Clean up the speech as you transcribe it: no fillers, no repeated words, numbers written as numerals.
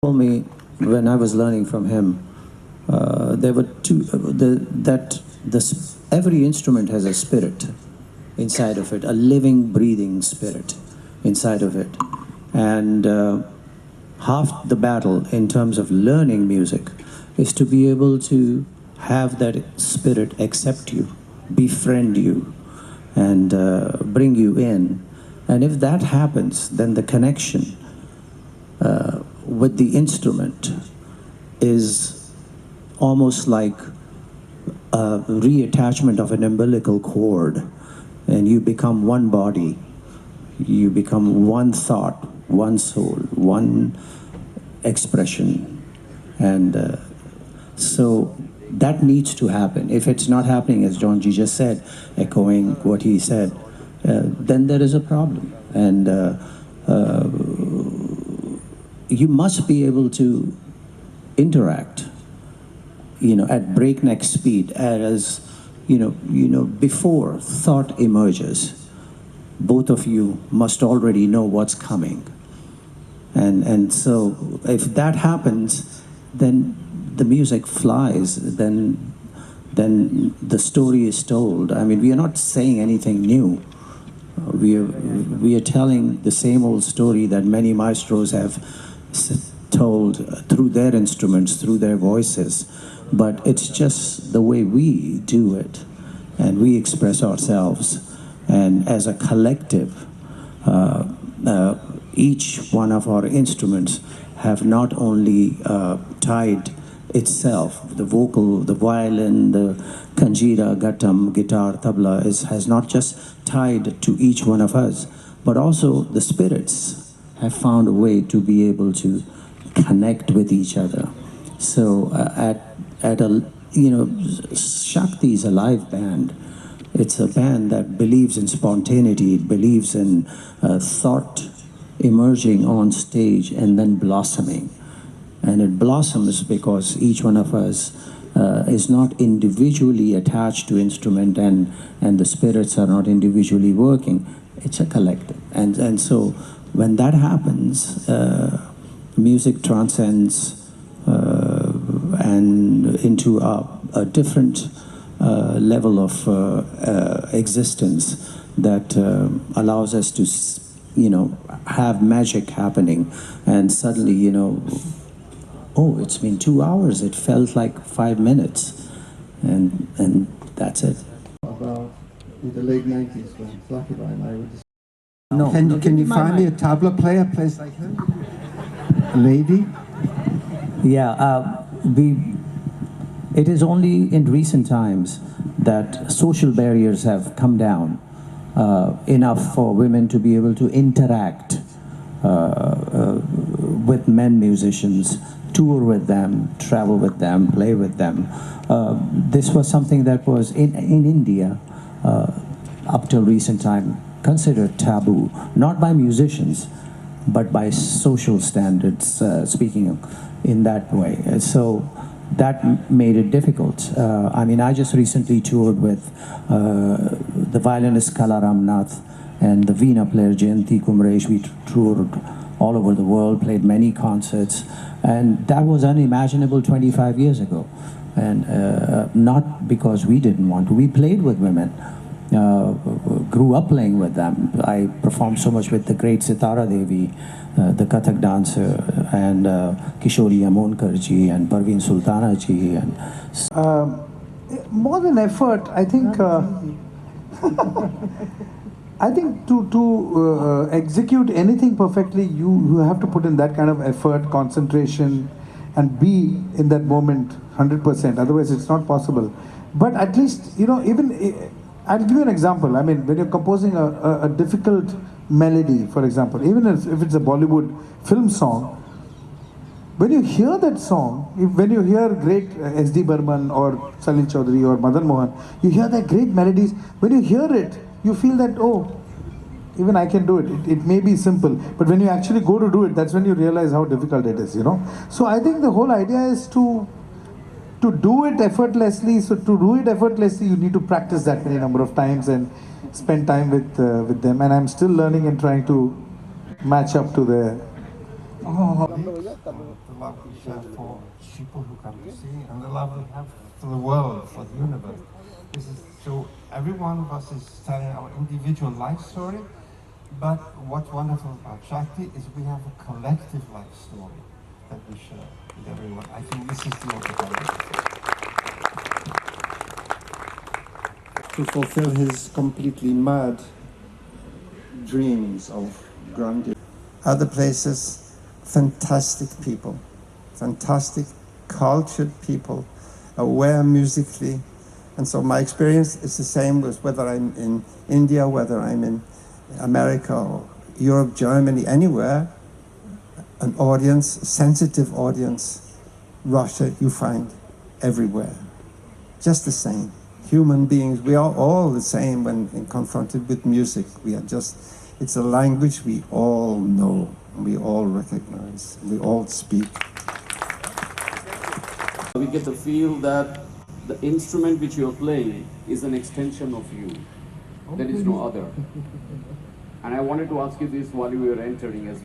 told me when I was learning from him, there were two, every instrument has a spirit inside of it, a living, breathing spirit inside of it. And half the battle in terms of learning music is to be able to have that spirit accept you, befriend you, and bring you in. And if that happens, then the connection with the instrument is almost like a reattachment of an umbilical cord, and you become one body, you become one thought, one soul, one expression. And so that needs to happen. If it's not happening, as John G just said, echoing what he said, then there is a problem. And you must be able to interact, at breakneck speed, as before thought emerges. Both of you must already know what's coming. And so if that happens, then the music flies, then the story is told. I mean, we are not saying anything new. We are telling the same old story that many maestros have told through their instruments, through their voices. But it's just the way we do it, and we express ourselves. And as a collective, each one of our instruments have not only tied itself, the vocal, the violin, the kanjira, ghatam, guitar, tabla, has not just tied to each one of us, but also the spirits have found a way to be able to connect with each other. So Shakti is a live band. It's a band that believes in spontaneity, it believes in thought emerging on stage and then blossoming. And it blossoms because each one of us is not individually attached to instrument, and the spirits are not individually working. It's a collective. And so when that happens, music transcends and into a different level of existence that allows us to, have magic happening. And suddenly, oh, it's been 2 hours. It felt like 5 minutes, and that's it. About in the late 90s when Zakir and I were just... No. Can you find me a tabla player, plays like him? A lady? Yeah, it is only in recent times that social barriers have come down enough for women to be able to interact with men musicians, tour with them, travel with them, play with them. This was something that was in India up till recent time considered taboo, not by musicians, but by social standards, speaking in that way. So that made it difficult. I mean, I just recently toured with the violinist Kala Ramnath and the Veena player Jayanti Kumresh. We toured all over the world, played many concerts, and that was unimaginable 25 years ago. And not because we didn't want to. We played with women, grew up playing with them. I performed so much with the great Sitara Devi, the Kathak dancer, and Kishori Amonkarji and Parveen Sultanaji. And more than effort, I think I think to execute anything perfectly, you have to put in that kind of effort, concentration, and be in that moment 100%. Otherwise, it's not possible. But at least, even I'll give you an example. I mean, when you're composing a difficult melody, for example, even if it's a Bollywood film song, when you hear that song, when you hear great S.D. Burman or Salil Chaudhary or Madan Mohan, you hear that great melodies. When you hear it, you feel that, oh, even I can do it. It may be simple, but when you actually go to do it, that's when you realize how difficult it is, So I think the whole idea is to do it effortlessly. So to do it effortlessly, you need to practice that many number of times and spend time with them. And I'm still learning and trying to match up to their... love we share for people who come to see, and the love we have for the world, for the universe. This is so. Every one of us is telling our individual life story, but what's wonderful about Shakti is we have a collective life story that we share with everyone. I think this is the opportunity. To fulfill his completely mad dreams of grandeur. Other places, fantastic people, fantastic cultured people, aware musically. And so my experience is the same with whether I'm in India, whether I'm in America or Europe, Germany, anywhere. An audience, a sensitive audience. Russia, you find everywhere. Just the same. Human beings, we are all the same when confronted with music. We are just, it's a language we all know, we all recognize, we all speak. We get the feel that the instrument which you are playing is an extension of you. There is no other. And I wanted to ask you this while we were entering as